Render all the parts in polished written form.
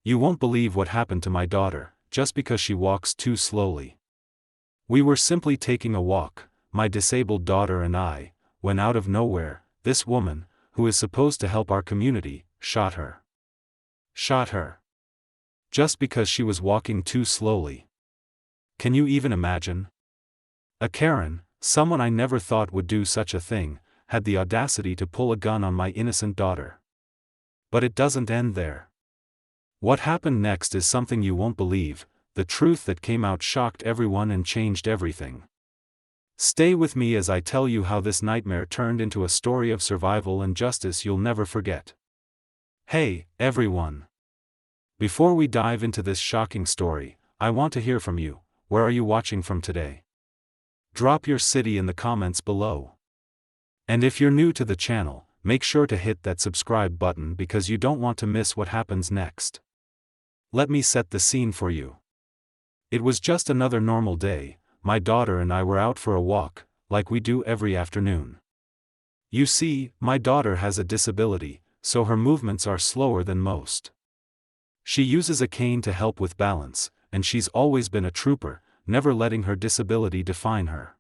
You won't believe what happened to my daughter, just because she walks too slowly. We were simply taking a walk, my disabled daughter and I, when out of nowhere, this woman, who is supposed to help our community, shot her. Shot her. Just because she was walking too slowly. Can you even imagine? A Karen, someone I never thought would do such a thing, had the audacity to pull a gun on my innocent daughter. But it doesn't end there. What happened next is something you won't believe. The truth that came out shocked everyone and changed everything. Stay with me as I tell you how this nightmare turned into a story of survival and justice you'll never forget. Hey, everyone! Before we dive into this shocking story, I want to hear from you. Where are you watching from today? Drop your city in the comments below. And if you're new to the channel, make sure to hit that subscribe button because you don't want to miss what happens next. Let me set the scene for you. It was just another normal day. My daughter and I were out for a walk, like we do every afternoon. You see, my daughter has a disability, so her movements are slower than most. She uses a cane to help with balance, and she's always been a trooper, never letting her disability define her.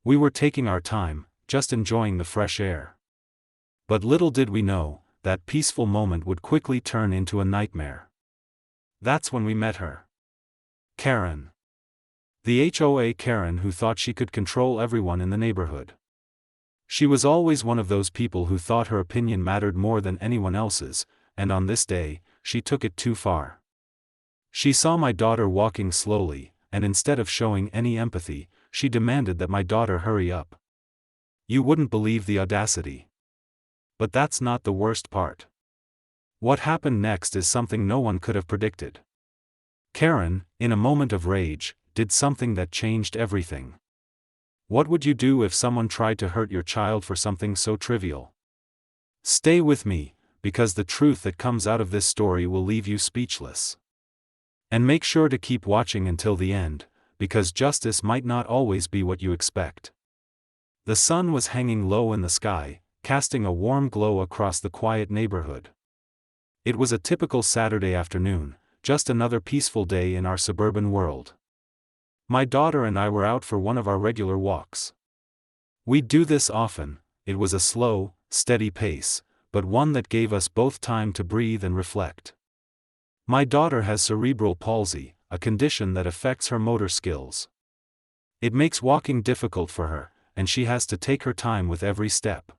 We were taking our time, just enjoying the fresh air. But little did we know, that peaceful moment would quickly turn into a nightmare. That's when we met her. Karen. The HOA Karen who thought she could control everyone in the neighborhood. She was always one of those people who thought her opinion mattered more than anyone else's, and on this day, she took it too far. She saw my daughter walking slowly, and instead of showing any empathy, she demanded that my daughter hurry up. You wouldn't believe the audacity. But that's not the worst part. What happened next is something no one could have predicted. Karen, in a moment of rage, did something that changed everything. What would you do if someone tried to hurt your child for something so trivial? Stay with me, because the truth that comes out of this story will leave you speechless. And make sure to keep watching until the end, because justice might not always be what you expect. The sun was hanging low in the sky, casting a warm glow across the quiet neighborhood. It was a typical Saturday afternoon, just another peaceful day in our suburban world. My daughter and I were out for one of our regular walks. We'd do this often. It was a slow, steady pace, but one that gave us both time to breathe and reflect. My daughter has cerebral palsy, a condition that affects her motor skills. It makes walking difficult for her, and she has to take her time with every step.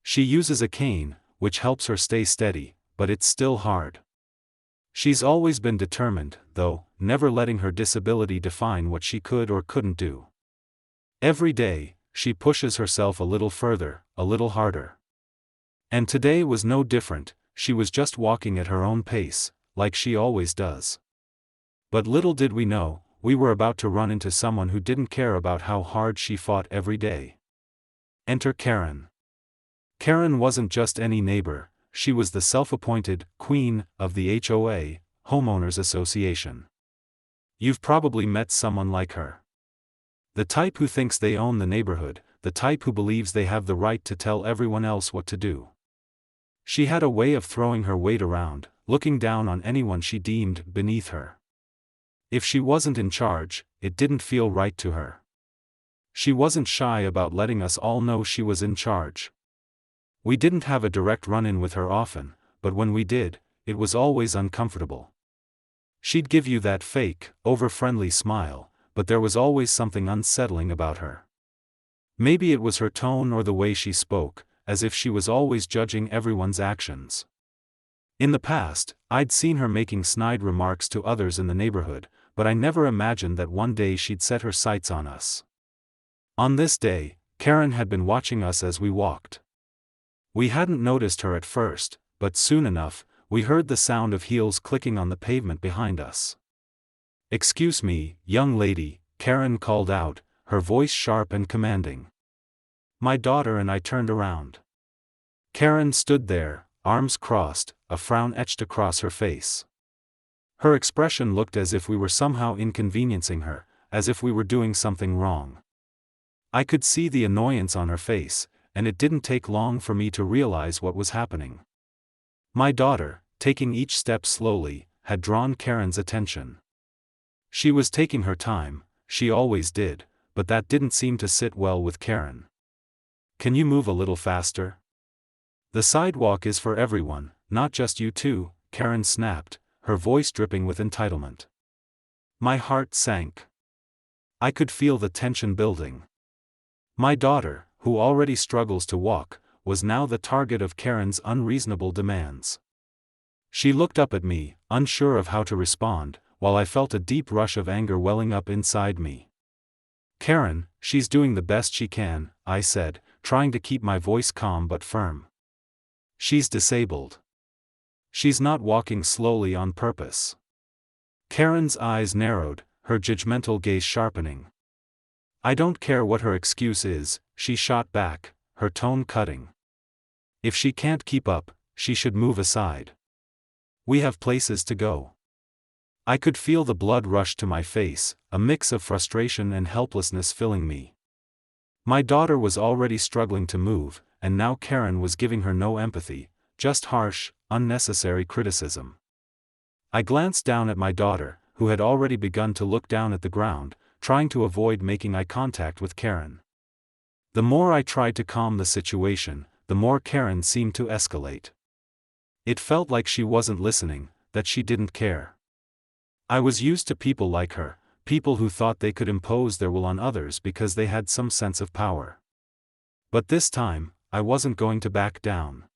She uses a cane, which helps her stay steady, but it's still hard. She's always been determined, though, never letting her disability define what she could or couldn't do. Every day, she pushes herself a little further, a little harder. And today was no different. She was just walking at her own pace, like she always does. But little did we know, we were about to run into someone who didn't care about how hard she fought every day. Enter Karen. Karen wasn't just any neighbor, she was the self-appointed queen of the HOA, Homeowners Association. You've probably met someone like her. The type who thinks they own the neighborhood, the type who believes they have the right to tell everyone else what to do. She had a way of throwing her weight around, looking down on anyone she deemed beneath her. If she wasn't in charge, it didn't feel right to her. She wasn't shy about letting us all know she was in charge. We didn't have a direct run-in with her often, but when we did, it was always uncomfortable. She'd give you that fake, over-friendly smile, but there was always something unsettling about her. Maybe it was her tone or the way she spoke, as if she was always judging everyone's actions. In the past, I'd seen her making snide remarks to others in the neighborhood, but I never imagined that one day she'd set her sights on us. On this day, Karen had been watching us as we walked. We hadn't noticed her at first, but soon enough, we heard the sound of heels clicking on the pavement behind us. "Excuse me, young lady," Karen called out, her voice sharp and commanding. My daughter and I turned around. Karen stood there, arms crossed, a frown etched across her face. Her expression looked as if we were somehow inconveniencing her, as if we were doing something wrong. I could see the annoyance on her face, and it didn't take long for me to realize what was happening. My daughter, taking each step slowly, had drawn Karen's attention. She was taking her time, she always did, but that didn't seem to sit well with Karen. "Can you move a little faster? The sidewalk is for everyone, not just you two," Karen snapped, her voice dripping with entitlement. My heart sank. I could feel the tension building. My daughter, who already struggles to walk, was now the target of Karen's unreasonable demands. She looked up at me, unsure of how to respond, while I felt a deep rush of anger welling up inside me. "Karen, she's doing the best she can," I said, trying to keep my voice calm but firm. "She's disabled. She's not walking slowly on purpose." Karen's eyes narrowed, her judgmental gaze sharpening. "I don't care what her excuse is," she shot back, her tone cutting. "If she can't keep up, she should move aside. We have places to go." I could feel the blood rush to my face, a mix of frustration and helplessness filling me. My daughter was already struggling to move, and now Karen was giving her no empathy, just harsh, unnecessary criticism. I glanced down at my daughter, who had already begun to look down at the ground, trying to avoid making eye contact with Karen. The more I tried to calm the situation, the more Karen seemed to escalate. It felt like she wasn't listening, that she didn't care. I was used to people like her, people who thought they could impose their will on others because they had some sense of power. But this time, I wasn't going to back down.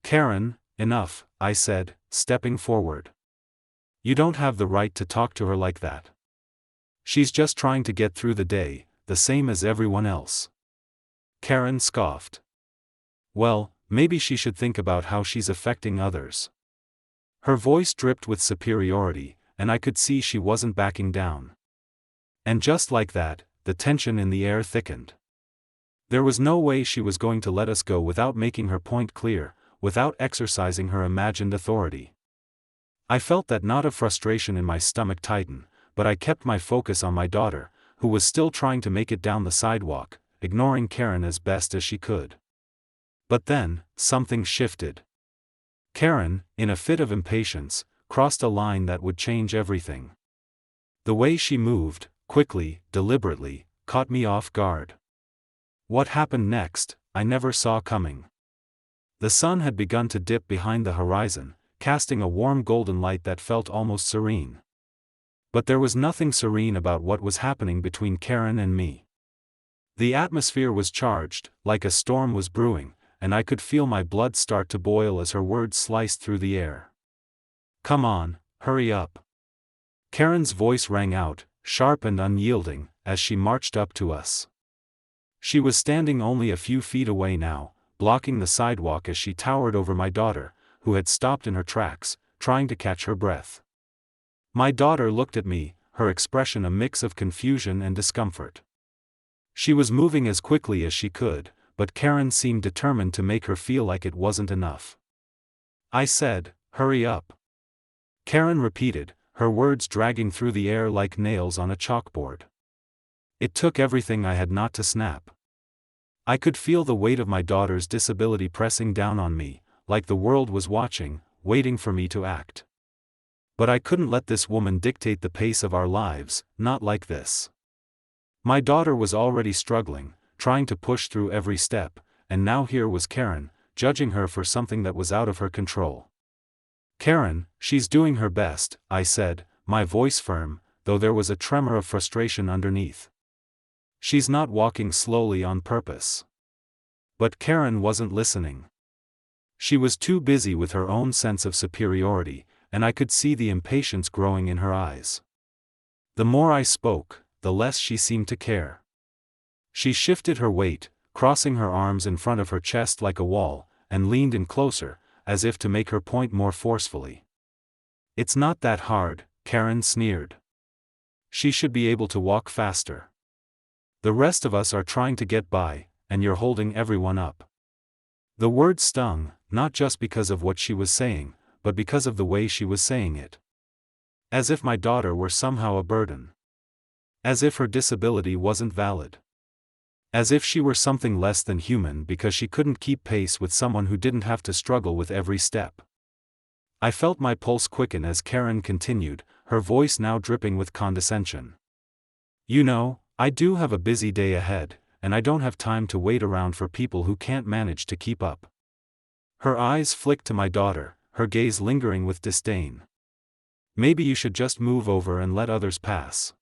"Karen, enough," I said, stepping forward. "You don't have the right to talk to her like that. She's just trying to get through the day, the same as everyone else." Karen scoffed. "Well, maybe she should think about how she's affecting others." Her voice dripped with superiority, and I could see she wasn't backing down. And just like that, the tension in the air thickened. There was no way she was going to let us go without making her point clear, without exercising her imagined authority. I felt that knot of frustration in my stomach tighten, but I kept my focus on my daughter, who was still trying to make it down the sidewalk, ignoring Karen as best as she could. But then, something shifted. Karen, in a fit of impatience, crossed a line that would change everything. The way she moved, quickly, deliberately, caught me off guard. What happened next, I never saw coming. The sun had begun to dip behind the horizon, casting a warm golden light that felt almost serene. But there was nothing serene about what was happening between Karen and me. The atmosphere was charged, like a storm was brewing, and I could feel my blood start to boil as her words sliced through the air. "Come on, hurry up." Karen's voice rang out, sharp and unyielding, as she marched up to us. She was standing only a few feet away now, blocking the sidewalk as she towered over my daughter, who had stopped in her tracks, trying to catch her breath. My daughter looked at me, her expression a mix of confusion and discomfort. She was moving as quickly as she could, but Karen seemed determined to make her feel like it wasn't enough. I said, "Hurry up." Karen repeated, her words dragging through the air like nails on a chalkboard. It took everything I had not to snap. I could feel the weight of my daughter's disability pressing down on me, like the world was watching, waiting for me to act. But I couldn't let this woman dictate the pace of our lives, not like this. My daughter was already struggling, trying to push through every step, and now here was Karen, judging her for something that was out of her control. "Karen, she's doing her best," I said, my voice firm, though there was a tremor of frustration underneath. "She's not walking slowly on purpose." But Karen wasn't listening. She was too busy with her own sense of superiority, and I could see the impatience growing in her eyes. The more I spoke, the less she seemed to care. She shifted her weight, crossing her arms in front of her chest like a wall, and leaned in closer, as if to make her point more forcefully. "It's not that hard," Karen sneered. "She should be able to walk faster. The rest of us are trying to get by, and you're holding everyone up." The word stung, not just because of what she was saying, but because of the way she was saying it. As if my daughter were somehow a burden. As if her disability wasn't valid. As if she were something less than human because she couldn't keep pace with someone who didn't have to struggle with every step. I felt my pulse quicken as Karen continued, her voice now dripping with condescension. You know, I do have a busy day ahead, and I don't have time to wait around for people who can't manage to keep up. Her eyes flicked to my daughter, her gaze lingering with disdain. Maybe you should just move over and let others pass.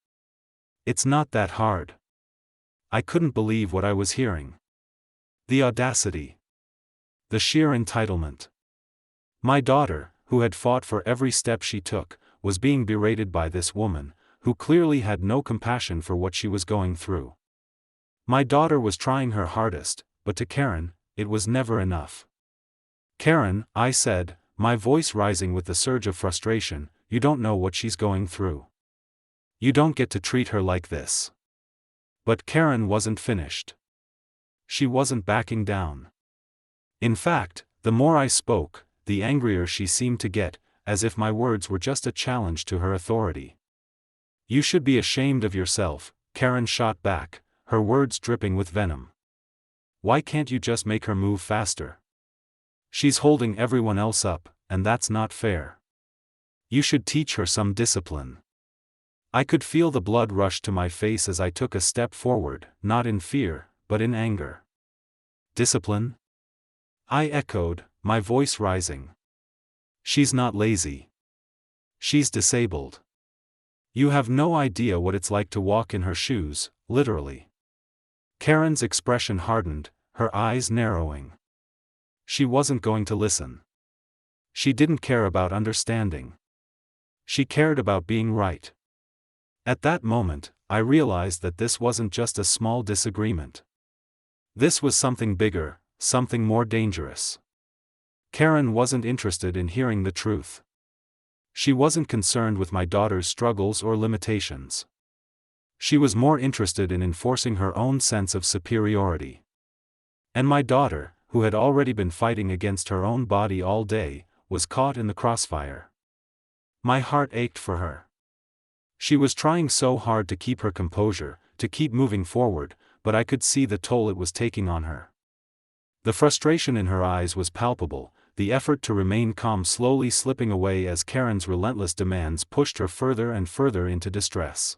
It's not that hard. I couldn't believe what I was hearing. The audacity. The sheer entitlement. My daughter, who had fought for every step she took, was being berated by this woman, who clearly had no compassion for what she was going through. My daughter was trying her hardest, but to Karen, it was never enough. Karen, I said, my voice rising with the surge of frustration, you don't know what she's going through. You don't get to treat her like this. But Karen wasn't finished. She wasn't backing down. In fact, the more I spoke, the angrier she seemed to get, as if my words were just a challenge to her authority. You should be ashamed of yourself, Karen shot back, her words dripping with venom. Why can't you just make her move faster? She's holding everyone else up, and that's not fair. You should teach her some discipline. I could feel the blood rush to my face as I took a step forward, not in fear, but in anger. Discipline? I echoed, my voice rising. She's not lazy. She's disabled. You have no idea what it's like to walk in her shoes, literally. Karen's expression hardened, her eyes narrowing. She wasn't going to listen. She didn't care about understanding. She cared about being right. At that moment, I realized that this wasn't just a small disagreement. This was something bigger, something more dangerous. Karen wasn't interested in hearing the truth. She wasn't concerned with my daughter's struggles or limitations. She was more interested in enforcing her own sense of superiority. And my daughter, who had already been fighting against her own body all day, was caught in the crossfire. My heart ached for her. She was trying so hard to keep her composure, to keep moving forward, but I could see the toll it was taking on her. The frustration in her eyes was palpable, the effort to remain calm slowly slipping away as Karen's relentless demands pushed her further and further into distress.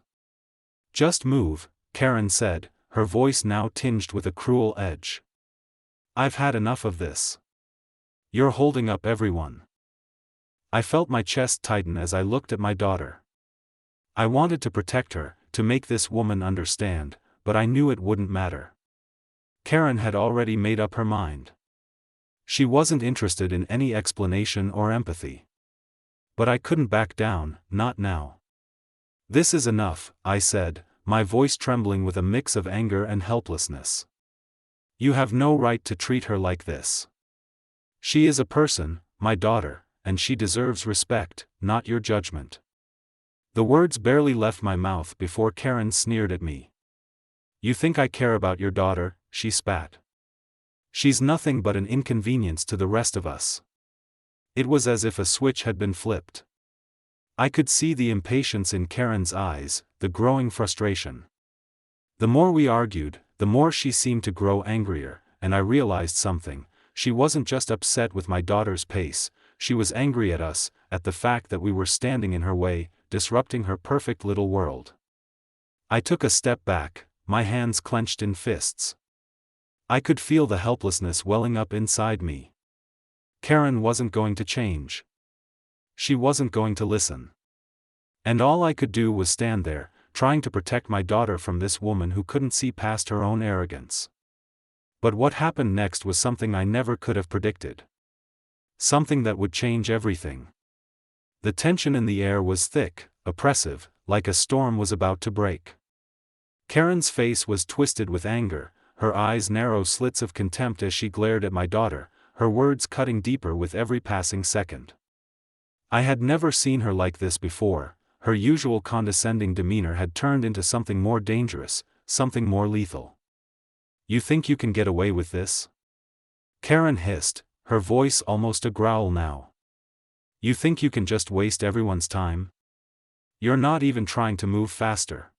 Just move, Karen said, her voice now tinged with a cruel edge. I've had enough of this. You're holding up everyone. I felt my chest tighten as I looked at my daughter. I wanted to protect her, to make this woman understand, but I knew it wouldn't matter. Karen had already made up her mind. She wasn't interested in any explanation or empathy. But I couldn't back down, not now. This is enough, I said, my voice trembling with a mix of anger and helplessness. You have no right to treat her like this. She is a person, my daughter, and she deserves respect, not your judgment. The words barely left my mouth before Karen sneered at me. You think I care about your daughter, she spat. She's nothing but an inconvenience to the rest of us. It was as if a switch had been flipped. I could see the impatience in Karen's eyes, the growing frustration. The more we argued, the more she seemed to grow angrier, and I realized something. She wasn't just upset with my daughter's pace, she was angry at us, at the fact that we were standing in her way, disrupting her perfect little world. I took a step back, my hands clenched in fists. I could feel the helplessness welling up inside me. Karen wasn't going to change. She wasn't going to listen. And all I could do was stand there, trying to protect my daughter from this woman who couldn't see past her own arrogance. But what happened next was something I never could have predicted. Something that would change everything. The tension in the air was thick, oppressive, like a storm was about to break. Karen's face was twisted with anger, her eyes narrow slits of contempt as she glared at my daughter, her words cutting deeper with every passing second. I had never seen her like this before, her usual condescending demeanor had turned into something more dangerous, something more lethal. You think you can get away with this? Karen hissed, her voice almost a growl now. You think you can just waste everyone's time? You're not even trying to move faster.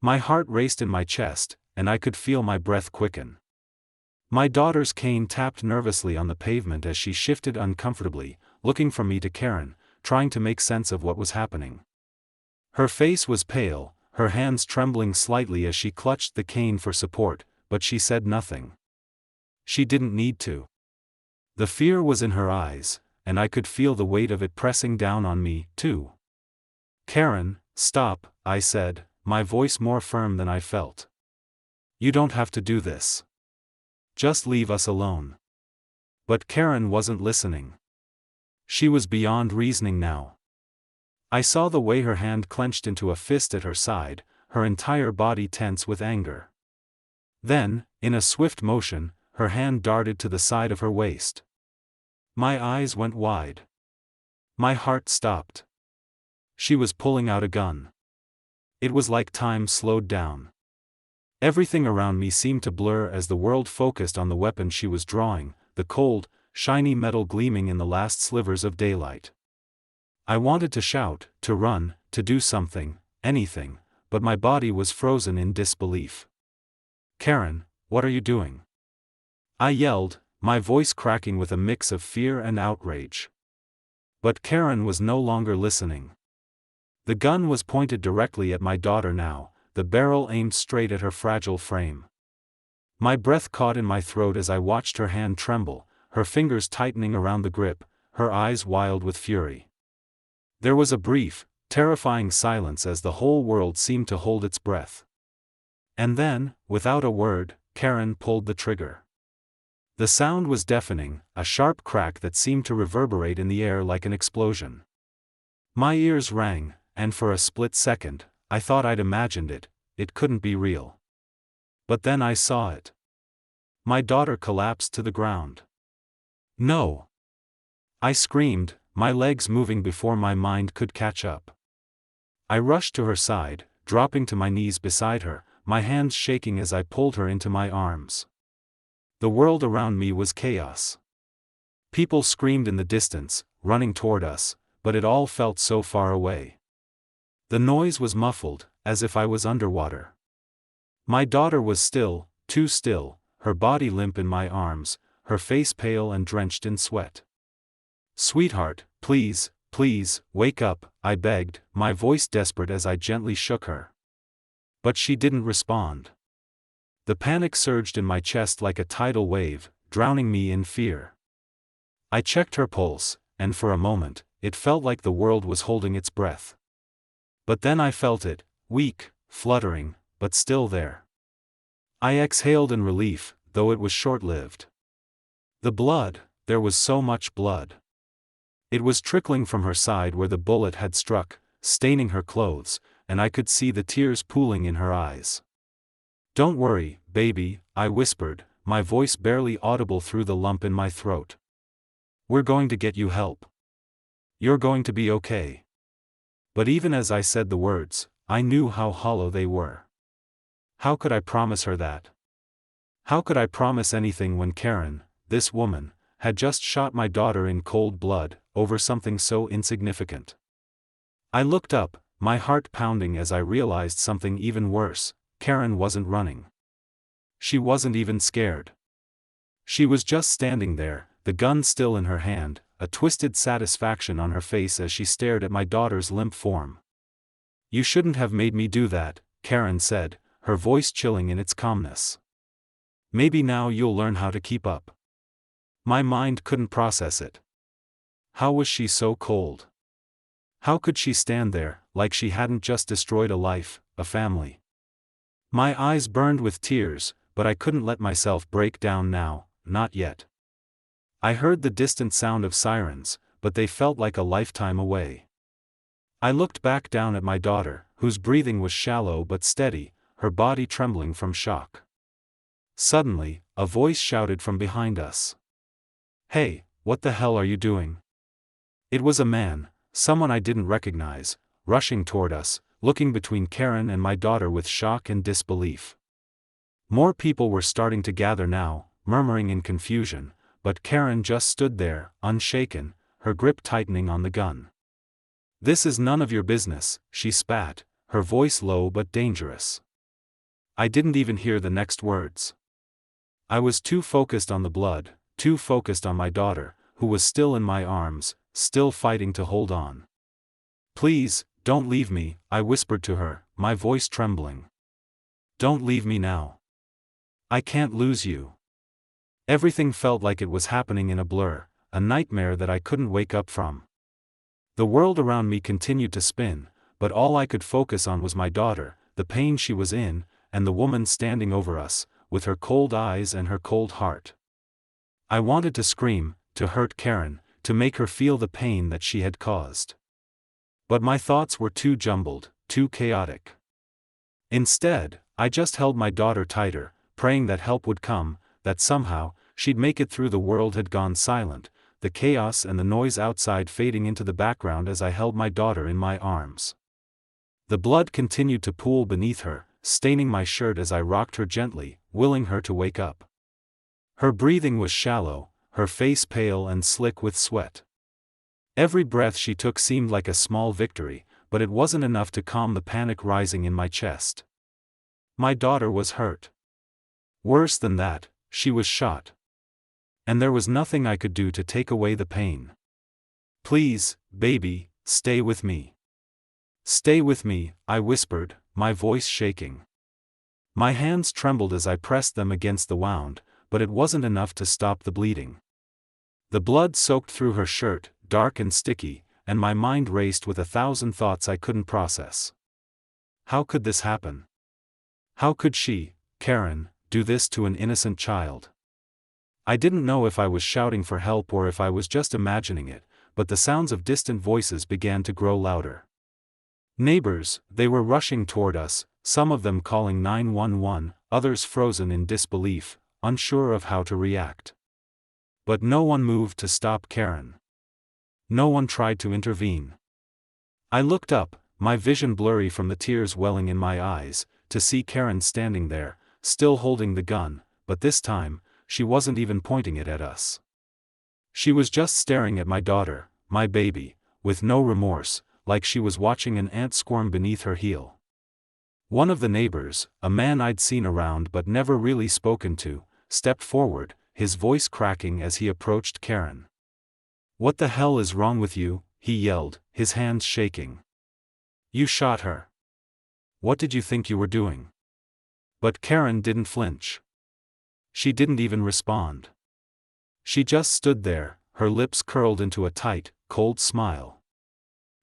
My heart raced in my chest, and I could feel my breath quicken. My daughter's cane tapped nervously on the pavement as she shifted uncomfortably, looking from me to Karen, trying to make sense of what was happening. Her face was pale, her hands trembling slightly as she clutched the cane for support, but she said nothing. She didn't need to. The fear was in her eyes, and I could feel the weight of it pressing down on me, too. "Karen, stop," I said, my voice more firm than I felt. "You don't have to do this. Just leave us alone." But Karen wasn't listening. She was beyond reasoning now. I saw the way her hand clenched into a fist at her side, her entire body tense with anger. Then, in a swift motion, her hand darted to the side of her waist. My eyes went wide. My heart stopped. She was pulling out a gun. It was like time slowed down. Everything around me seemed to blur as the world focused on the weapon she was drawing, the cold, shiny metal gleaming in the last slivers of daylight. I wanted to shout, to run, to do something, anything, but my body was frozen in disbelief. "Karen, what are you doing?" I yelled, my voice cracking with a mix of fear and outrage. But Karen was no longer listening. The gun was pointed directly at my daughter now, the barrel aimed straight at her fragile frame. My breath caught in my throat as I watched her hand tremble, her fingers tightening around the grip, her eyes wild with fury. There was a brief, terrifying silence as the whole world seemed to hold its breath. And then, without a word, Karen pulled the trigger. The sound was deafening, a sharp crack that seemed to reverberate in the air like an explosion. My ears rang, and for a split second, I thought I'd imagined it. It couldn't be real. But then I saw it. My daughter collapsed to the ground. "No!" I screamed, my legs moving before my mind could catch up. I rushed to her side, dropping to my knees beside her, my hands shaking as I pulled her into my arms. The world around me was chaos. People screamed in the distance, running toward us, but it all felt so far away. The noise was muffled, as if I was underwater. My daughter was still, too still, her body limp in my arms, her face pale and drenched in sweat. "Sweetheart, please, please, wake up," I begged, my voice desperate as I gently shook her. But she didn't respond. The panic surged in my chest like a tidal wave, drowning me in fear. I checked her pulse, and for a moment, it felt like the world was holding its breath. But then I felt it, weak, fluttering, but still there. I exhaled in relief, though it was short-lived. The blood, there was so much blood. It was trickling from her side where the bullet had struck, staining her clothes, and I could see the tears pooling in her eyes. "Don't worry, baby," I whispered, my voice barely audible through the lump in my throat. "We're going to get you help. You're going to be okay." But even as I said the words, I knew how hollow they were. How could I promise her that? How could I promise anything when Karen, this woman, had just shot my daughter in cold blood, over something so insignificant? I looked up, my heart pounding as I realized something even worse. Karen wasn't running. She wasn't even scared. She was just standing there, the gun still in her hand, a twisted satisfaction on her face as she stared at my daughter's limp form. "You shouldn't have made me do that," Karen said, her voice chilling in its calmness. "Maybe now you'll learn how to keep up." My mind couldn't process it. How was she so cold? How could she stand there, like she hadn't just destroyed a life, a family? My eyes burned with tears, but I couldn't let myself break down now, not yet. I heard the distant sound of sirens, but they felt like a lifetime away. I looked back down at my daughter, whose breathing was shallow but steady, her body trembling from shock. Suddenly, a voice shouted from behind us. "Hey, what the hell are you doing?" It was a man, someone I didn't recognize, rushing toward us, looking between Karen and my daughter with shock and disbelief. More people were starting to gather now, murmuring in confusion, but Karen just stood there, unshaken, her grip tightening on the gun. "This is none of your business," she spat, her voice low but dangerous. I didn't even hear the next words. I was too focused on the blood, too focused on my daughter, who was still in my arms, still fighting to hold on. "Please, don't leave me," I whispered to her, my voice trembling. "Don't leave me now. I can't lose you." Everything felt like it was happening in a blur, a nightmare that I couldn't wake up from. The world around me continued to spin, but all I could focus on was my daughter, the pain she was in, and the woman standing over us, with her cold eyes and her cold heart. I wanted to scream, to hurt Karen, to make her feel the pain that she had caused. But my thoughts were too jumbled, too chaotic. Instead, I just held my daughter tighter, praying that help would come, that somehow, she'd make it through. The world had gone silent, the chaos and the noise outside fading into the background as I held my daughter in my arms. The blood continued to pool beneath her, staining my shirt as I rocked her gently, willing her to wake up. Her breathing was shallow, her face pale and slick with sweat. Every breath she took seemed like a small victory, but it wasn't enough to calm the panic rising in my chest. My daughter was hurt. Worse than that, she was shot. And there was nothing I could do to take away the pain. "Please, baby, stay with me. Stay with me," I whispered, my voice shaking. My hands trembled as I pressed them against the wound, but it wasn't enough to stop the bleeding. The blood soaked through her shirt, dark and sticky, and my mind raced with 1,000 thoughts I couldn't process. How could this happen? How could she, Karen, do this to an innocent child? I didn't know if I was shouting for help or if I was just imagining it, but the sounds of distant voices began to grow louder. Neighbors, they were rushing toward us, some of them calling 911, others frozen in disbelief, unsure of how to react. But no one moved to stop Karen. No one tried to intervene. I looked up, my vision blurry from the tears welling in my eyes, to see Karen standing there, still holding the gun, but this time, she wasn't even pointing it at us. She was just staring at my daughter, my baby, with no remorse, like she was watching an ant squirm beneath her heel. One of the neighbors, a man I'd seen around but never really spoken to, stepped forward, his voice cracking as he approached Karen. "What the hell is wrong with you?" he yelled, his hands shaking. "You shot her. What did you think you were doing?" But Karen didn't flinch. She didn't even respond. She just stood there, her lips curled into a tight, cold smile.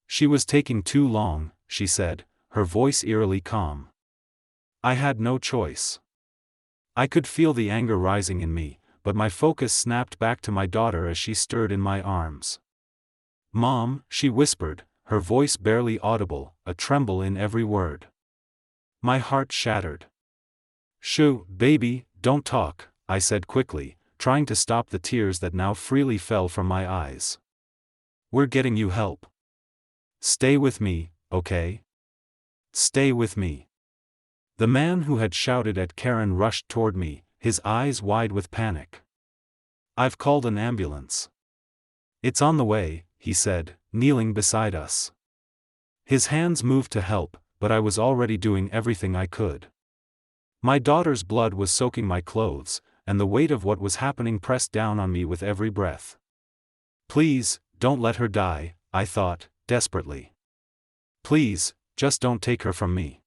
"She was taking too long," she said, her voice eerily calm. I had no choice. I could feel the anger rising in me, but my focus snapped back to my daughter as she stirred in my arms. "Mom," she whispered, her voice barely audible, a tremble in every word. My heart shattered. "Shoo, baby, don't talk," I said quickly, trying to stop the tears that now freely fell from my eyes. "We're getting you help. Stay with me, okay? Stay with me." The man who had shouted at Karen rushed toward me, his eyes wide with panic. "I've called an ambulance. It's on the way," he said, kneeling beside us. His hands moved to help, but I was already doing everything I could. My daughter's blood was soaking my clothes, and the weight of what was happening pressed down on me with every breath. "Please, don't let her die," I thought, desperately. "Please, just don't take her from me."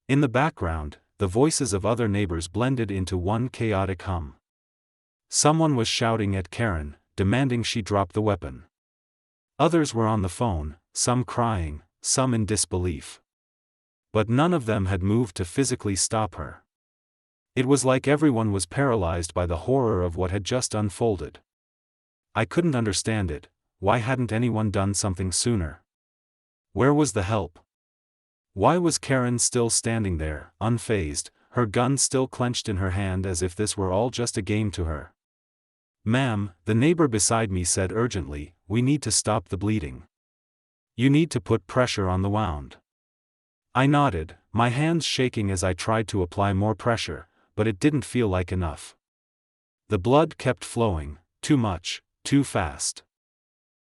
In the background, the voices of other neighbors blended into one chaotic hum. Someone was shouting at Karen, demanding she drop the weapon. Others were on the phone, some crying, some in disbelief. But none of them had moved to physically stop her. It was like everyone was paralyzed by the horror of what had just unfolded. I couldn't understand it. Why hadn't anyone done something sooner? Where was the help? Why was Karen still standing there, unfazed, her gun still clenched in her hand as if this were all just a game to her? "Ma'am," the neighbor beside me said urgently, "we need to stop the bleeding. You need to put pressure on the wound." I nodded, my hands shaking as I tried to apply more pressure, but it didn't feel like enough. The blood kept flowing, too much, too fast.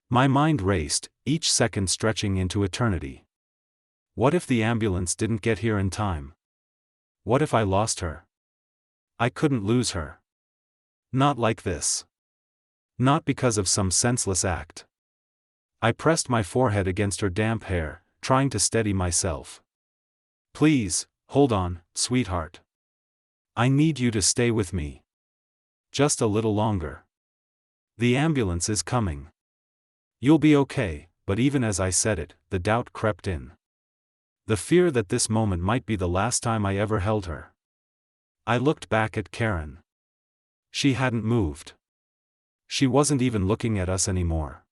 My mind raced, each second stretching into eternity. What if the ambulance didn't get here in time? What if I lost her? I couldn't lose her. Not like this. Not because of some senseless act. I pressed my forehead against her damp hair, trying to steady myself. Please, hold on, sweetheart. I need you to stay with me. Just a little longer. The ambulance is coming. You'll be okay, but even as I said it, the doubt crept in. The fear that this moment might be the last time I ever held her. I looked back at Karen. She hadn't moved. She wasn't even looking at us anymore.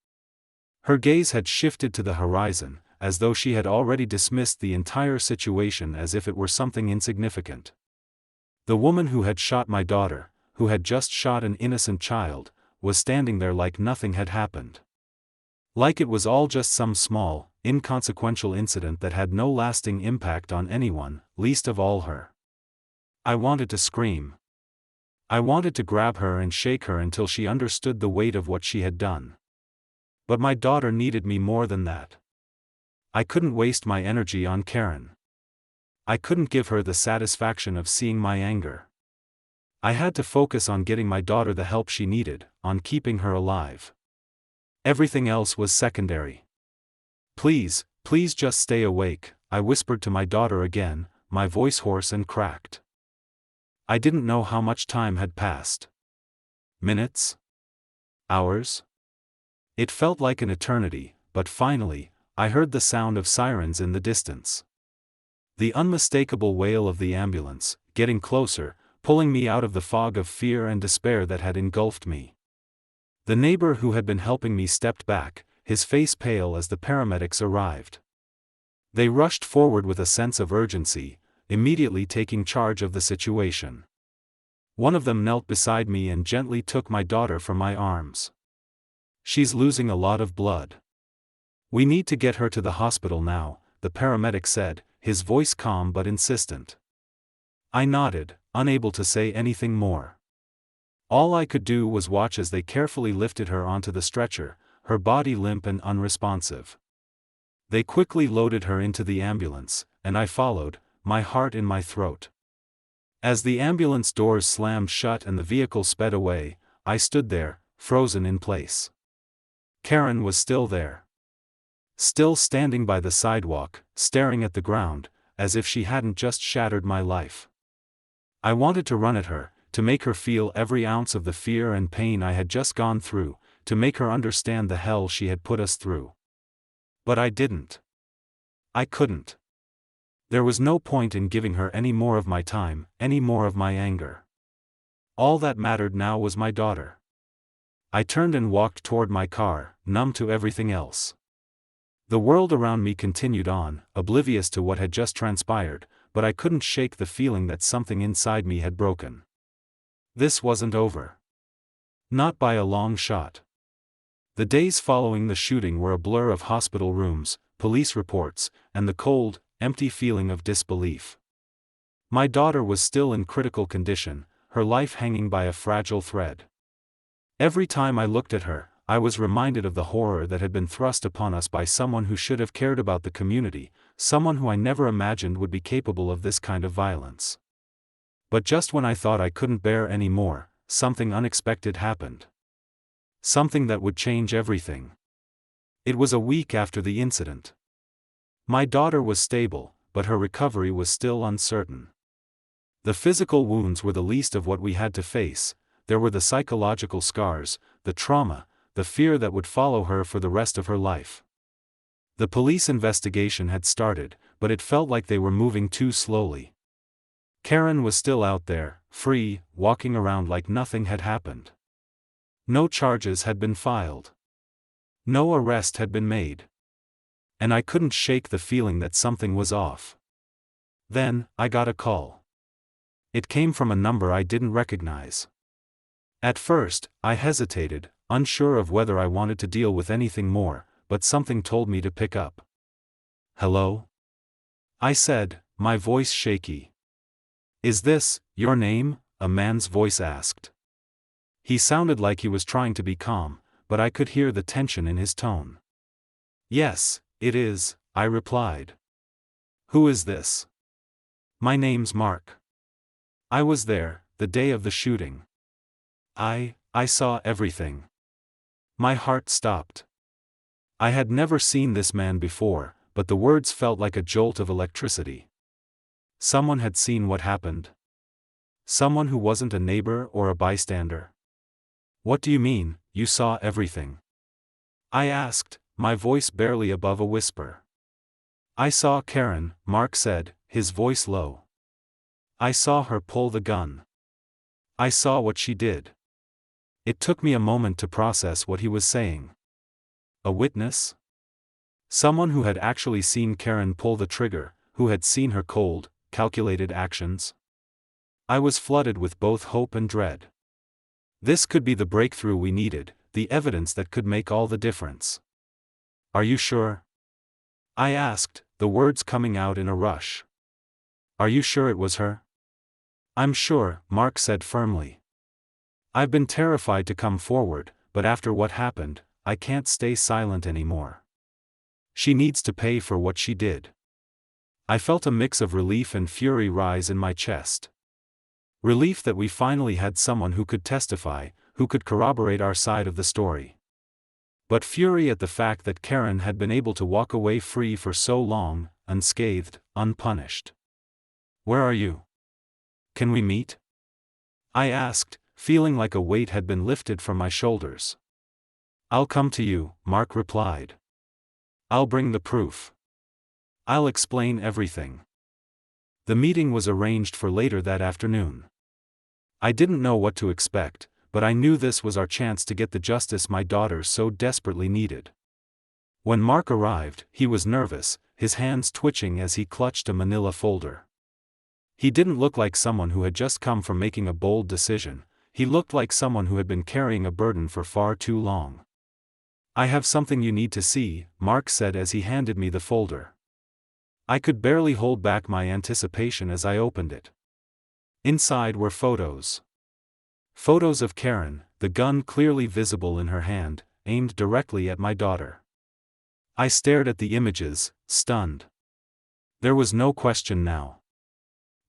Her gaze had shifted to the horizon, as though she had already dismissed the entire situation as if it were something insignificant. The woman who had shot my daughter, who had just shot an innocent child, was standing there like nothing had happened. Like it was all just some small, inconsequential incident that had no lasting impact on anyone, least of all her. I wanted to scream. I wanted to grab her and shake her until she understood the weight of what she had done. But my daughter needed me more than that. I couldn't waste my energy on Karen. I couldn't give her the satisfaction of seeing my anger. I had to focus on getting my daughter the help she needed, on keeping her alive. Everything else was secondary. Please, please just stay awake, I whispered to my daughter again, my voice hoarse and cracked. I didn't know how much time had passed. Minutes? Hours? It felt like an eternity, but finally, I heard the sound of sirens in the distance. The unmistakable wail of the ambulance, getting closer, pulling me out of the fog of fear and despair that had engulfed me. The neighbor who had been helping me stepped back, his face pale as the paramedics arrived. They rushed forward with a sense of urgency, immediately taking charge of the situation. One of them knelt beside me and gently took my daughter from my arms. She's losing a lot of blood. We need to get her to the hospital now, the paramedic said, his voice calm but insistent. I nodded, unable to say anything more. All I could do was watch as they carefully lifted her onto the stretcher, her body limp and unresponsive. They quickly loaded her into the ambulance, and I followed, my heart in my throat. As the ambulance doors slammed shut and the vehicle sped away, I stood there, frozen in place. Karen was still there. Still standing by the sidewalk, staring at the ground, as if she hadn't just shattered my life. I wanted to run at her, to make her feel every ounce of the fear and pain I had just gone through, to make her understand the hell she had put us through. But I didn't. I couldn't. There was no point in giving her any more of my time, any more of my anger. All that mattered now was my daughter. I turned and walked toward my car, numb to everything else. The world around me continued on, oblivious to what had just transpired, but I couldn't shake the feeling that something inside me had broken. This wasn't over. Not by a long shot. The days following the shooting were a blur of hospital rooms, police reports, and the cold, empty feeling of disbelief. My daughter was still in critical condition, her life hanging by a fragile thread. Every time I looked at her, I was reminded of the horror that had been thrust upon us by someone who should have cared about the community, someone who I never imagined would be capable of this kind of violence. But just when I thought I couldn't bear any more, something unexpected happened. Something that would change everything. It was a week after the incident. My daughter was stable, but her recovery was still uncertain. The physical wounds were the least of what we had to face, there were the psychological scars, the trauma, the fear that would follow her for the rest of her life. The police investigation had started, but it felt like they were moving too slowly. Karen was still out there, free, walking around like nothing had happened. No charges had been filed. No arrest had been made. And I couldn't shake the feeling that something was off. Then, I got a call. It came from a number I didn't recognize. At first, I hesitated, unsure of whether I wanted to deal with anything more, but something told me to pick up. Hello? I said, my voice shaky. Is this your name? A man's voice asked. He sounded like he was trying to be calm, but I could hear the tension in his tone. Yes, it is, I replied. Who is this? My name's Mark. I was there, the day of the shooting. I saw everything. My heart stopped. I had never seen this man before, but the words felt like a jolt of electricity. Someone had seen what happened. Someone who wasn't a neighbor or a bystander. What do you mean, you saw everything? I asked, my voice barely above a whisper. I saw Karen, Mark said, his voice low. I saw her pull the gun. I saw what she did. It took me a moment to process what he was saying. A witness? Someone who had actually seen Karen pull the trigger, who had seen her cold, calculated actions? I was flooded with both hope and dread. This could be the breakthrough we needed, the evidence that could make all the difference. Are you sure? I asked, the words coming out in a rush. Are you sure it was her? I'm sure, Mark said firmly. I've been terrified to come forward, but after what happened, I can't stay silent anymore. She needs to pay for what she did. I felt a mix of relief and fury rise in my chest. Relief that we finally had someone who could testify, who could corroborate our side of the story. But fury at the fact that Karen had been able to walk away free for so long, unscathed, unpunished. Where are you? Can we meet? I asked, feeling like a weight had been lifted from my shoulders. I'll come to you, Mark replied. I'll bring the proof. I'll explain everything. The meeting was arranged for later that afternoon. I didn't know what to expect, but I knew this was our chance to get the justice my daughter so desperately needed. When Mark arrived, he was nervous, his hands twitching as he clutched a manila folder. He didn't look like someone who had just come from making a bold decision, he looked like someone who had been carrying a burden for far too long. I have something you need to see, Mark said as he handed me the folder. I could barely hold back my anticipation as I opened it. Inside were photos. Photos of Karen, the gun clearly visible in her hand, aimed directly at my daughter. I stared at the images, stunned. There was no question now.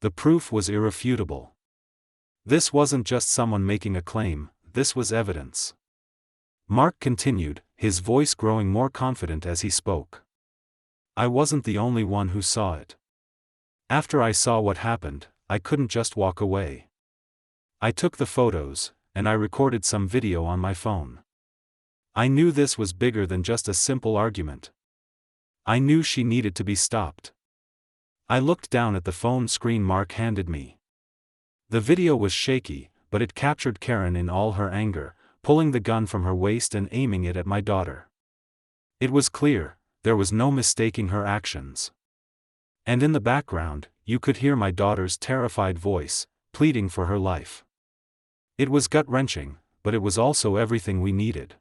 The proof was irrefutable. This wasn't just someone making a claim, this was evidence. Mark continued, his voice growing more confident as he spoke. I wasn't the only one who saw it. After I saw what happened, I couldn't just walk away. I took the photos, and I recorded some video on my phone. I knew this was bigger than just a simple argument. I knew she needed to be stopped. I looked down at the phone screen Mark handed me. The video was shaky, but it captured Karen in all her anger, pulling the gun from her waist and aiming it at my daughter. It was clear, there was no mistaking her actions. And in the background, you could hear my daughter's terrified voice, pleading for her life. It was gut-wrenching, but it was also everything we needed.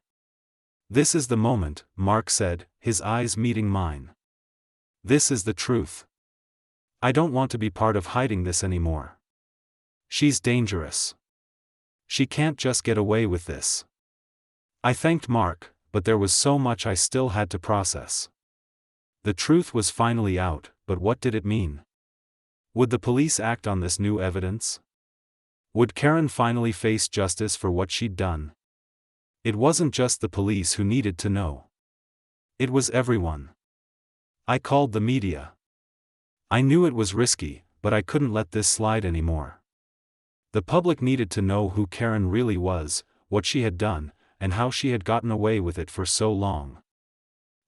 This is the moment, Mark said, his eyes meeting mine. This is the truth. I don't want to be part of hiding this anymore. She's dangerous. She can't just get away with this. I thanked Mark, but there was so much I still had to process. The truth was finally out, but what did it mean? Would the police act on this new evidence? Would Karen finally face justice for what she'd done? It wasn't just the police who needed to know. It was everyone. I called the media. I knew it was risky, but I couldn't let this slide anymore. The public needed to know who Karen really was, what she had done, and how she had gotten away with it for so long.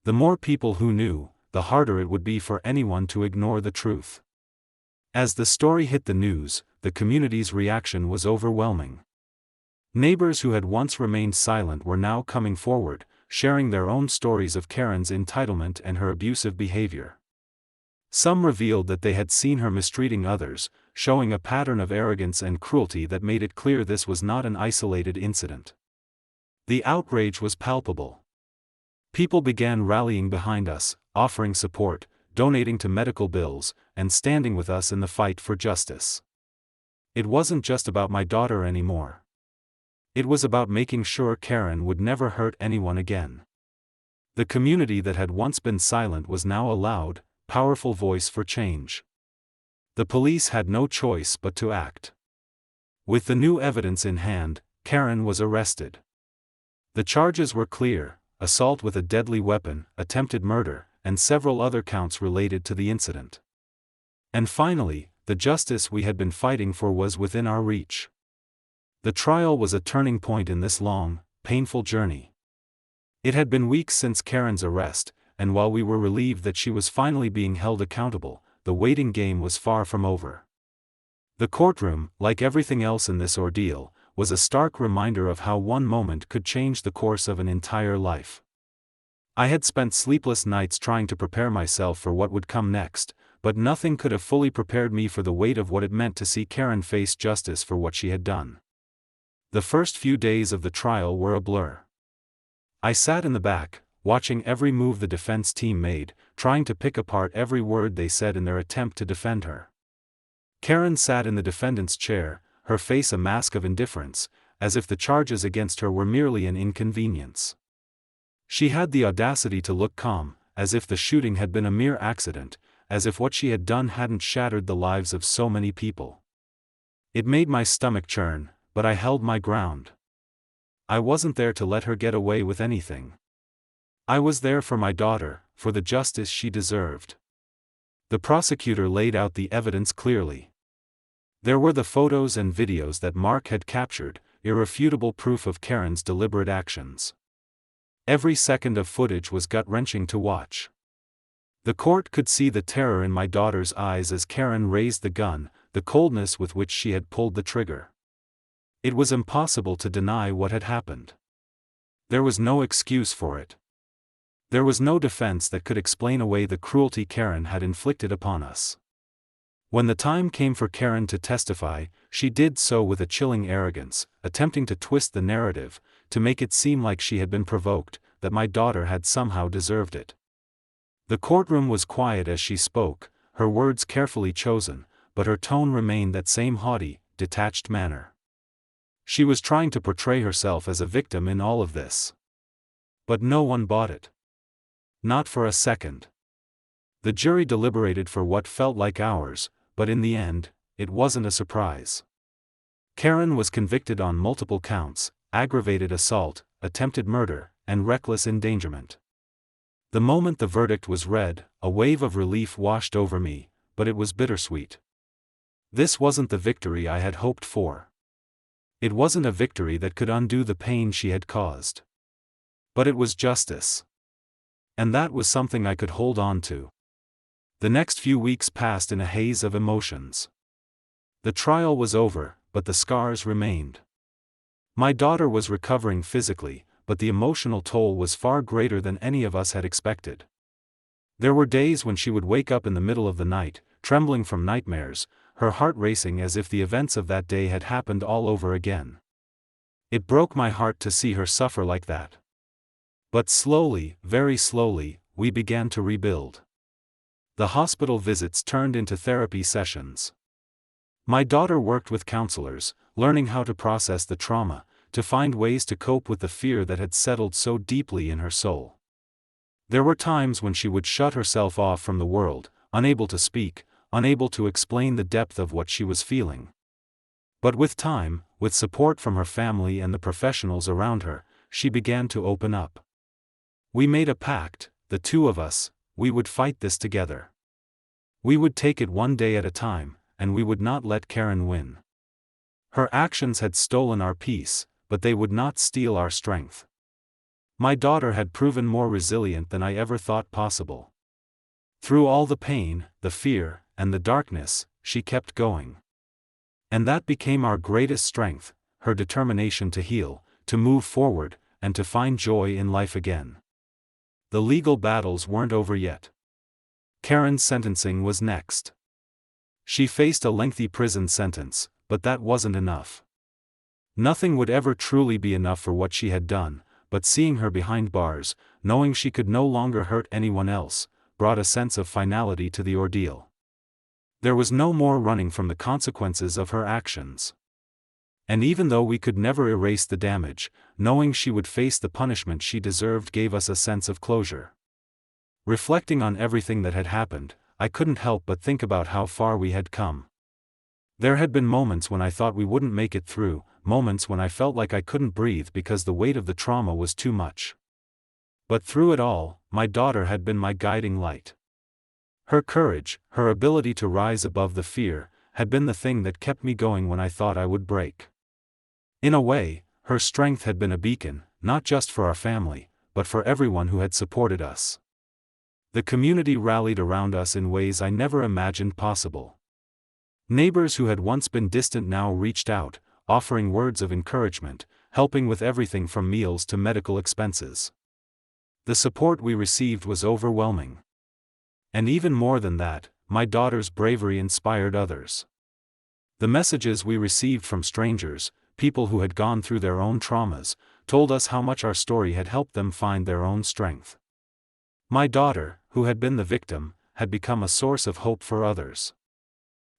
The more people who knew, the harder it would be for anyone to ignore the truth. As the story hit the news, the community's reaction was overwhelming. Neighbors who had once remained silent were now coming forward, sharing their own stories of Karen's entitlement and her abusive behavior. Some revealed that they had seen her mistreating others, showing a pattern of arrogance and cruelty that made it clear this was not an isolated incident. The outrage was palpable. People began rallying behind us, offering support, donating to medical bills, and standing with us in the fight for justice. It wasn't just about my daughter anymore. It was about making sure Karen would never hurt anyone again. The community that had once been silent was now a loud, powerful voice for change. The police had no choice but to act. With the new evidence in hand, Karen was arrested. The charges were clear: assault with a deadly weapon, attempted murder, and several other counts related to the incident. And finally, the justice we had been fighting for was within our reach. The trial was a turning point in this long, painful journey. It had been weeks since Karen's arrest, and while we were relieved that she was finally being held accountable, the waiting game was far from over. The courtroom, like everything else in this ordeal, was a stark reminder of how one moment could change the course of an entire life. I had spent sleepless nights trying to prepare myself for what would come next, but nothing could have fully prepared me for the weight of what it meant to see Karen face justice for what she had done. The first few days of the trial were a blur. I sat in the back, watching every move the defense team made, trying to pick apart every word they said in their attempt to defend her. Karen sat in the defendant's chair, her face a mask of indifference, as if the charges against her were merely an inconvenience. She had the audacity to look calm, as if the shooting had been a mere accident, as if what she had done hadn't shattered the lives of so many people. It made my stomach churn, but I held my ground. I wasn't there to let her get away with anything. I was there for my daughter, for the justice she deserved. The prosecutor laid out the evidence clearly. There were the photos and videos that Mark had captured, irrefutable proof of Karen's deliberate actions. Every second of footage was gut-wrenching to watch. The court could see the terror in my daughter's eyes as Karen raised the gun, the coldness with which she had pulled the trigger. It was impossible to deny what had happened. There was no excuse for it. There was no defense that could explain away the cruelty Karen had inflicted upon us. When the time came for Karen to testify, she did so with a chilling arrogance, attempting to twist the narrative, to make it seem like she had been provoked, that my daughter had somehow deserved it. The courtroom was quiet as she spoke, her words carefully chosen, but her tone remained that same haughty, detached manner. She was trying to portray herself as a victim in all of this. But no one bought it. Not for a second. The jury deliberated for what felt like hours, but in the end, it wasn't a surprise. Karen was convicted on multiple counts: aggravated assault, attempted murder, and reckless endangerment. The moment the verdict was read, a wave of relief washed over me, but it was bittersweet. This wasn't the victory I had hoped for. It wasn't a victory that could undo the pain she had caused. But it was justice. And that was something I could hold on to. The next few weeks passed in a haze of emotions. The trial was over, but the scars remained. My daughter was recovering physically, but the emotional toll was far greater than any of us had expected. There were days when she would wake up in the middle of the night, trembling from nightmares, her heart racing as if the events of that day had happened all over again. It broke my heart to see her suffer like that. But slowly, very slowly, we began to rebuild. The hospital visits turned into therapy sessions. My daughter worked with counselors, learning how to process the trauma, to find ways to cope with the fear that had settled so deeply in her soul. There were times when she would shut herself off from the world, unable to speak, unable to explain the depth of what she was feeling. But with time, with support from her family and the professionals around her, she began to open up. We made a pact, the two of us: we would fight this together. We would take it one day at a time, and we would not let Karen win. Her actions had stolen our peace, but they would not steal our strength. My daughter had proven more resilient than I ever thought possible. Through all the pain, the fear, and the darkness, she kept going. And that became our greatest strength, her determination to heal, to move forward, and to find joy in life again. The legal battles weren't over yet. Karen's sentencing was next. She faced a lengthy prison sentence, but that wasn't enough. Nothing would ever truly be enough for what she had done, but seeing her behind bars, knowing she could no longer hurt anyone else, brought a sense of finality to the ordeal. There was no more running from the consequences of her actions. And even though we could never erase the damage, knowing she would face the punishment she deserved gave us a sense of closure. Reflecting on everything that had happened, I couldn't help but think about how far we had come. There had been moments when I thought we wouldn't make it through, moments when I felt like I couldn't breathe because the weight of the trauma was too much. But through it all, my daughter had been my guiding light. Her courage, her ability to rise above the fear, had been the thing that kept me going when I thought I would break. In a way, her strength had been a beacon, not just for our family, but for everyone who had supported us. The community rallied around us in ways I never imagined possible. Neighbors who had once been distant now reached out, offering words of encouragement, helping with everything from meals to medical expenses. The support we received was overwhelming. And even more than that, my daughter's bravery inspired others. The messages we received from strangers, people who had gone through their own traumas, told us how much our story had helped them find their own strength. My daughter, who had been the victim, had become a source of hope for others.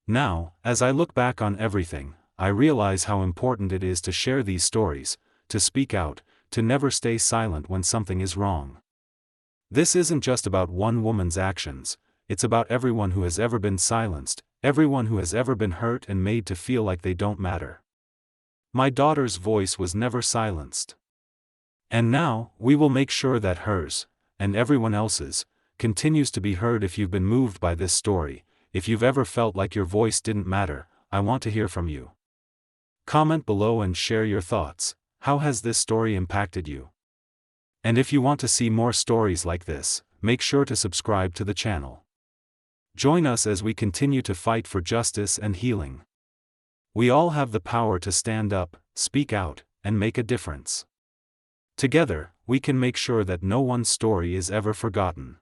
Now, as I look back on everything, I realize how important it is to share these stories, to speak out, to never stay silent when something is wrong. This isn't just about one woman's actions, it's about everyone who has ever been silenced, everyone who has ever been hurt and made to feel like they don't matter. My daughter's voice was never silenced. And now, we will make sure that hers, and everyone else's, continues to be heard. If you've been moved by this story, if you've ever felt like your voice didn't matter, I want to hear from you. Comment below and share your thoughts. How has this story impacted you? And if you want to see more stories like this, make sure to subscribe to the channel. Join us as we continue to fight for justice and healing. We all have the power to stand up, speak out, and make a difference. Together, we can make sure that no one's story is ever forgotten.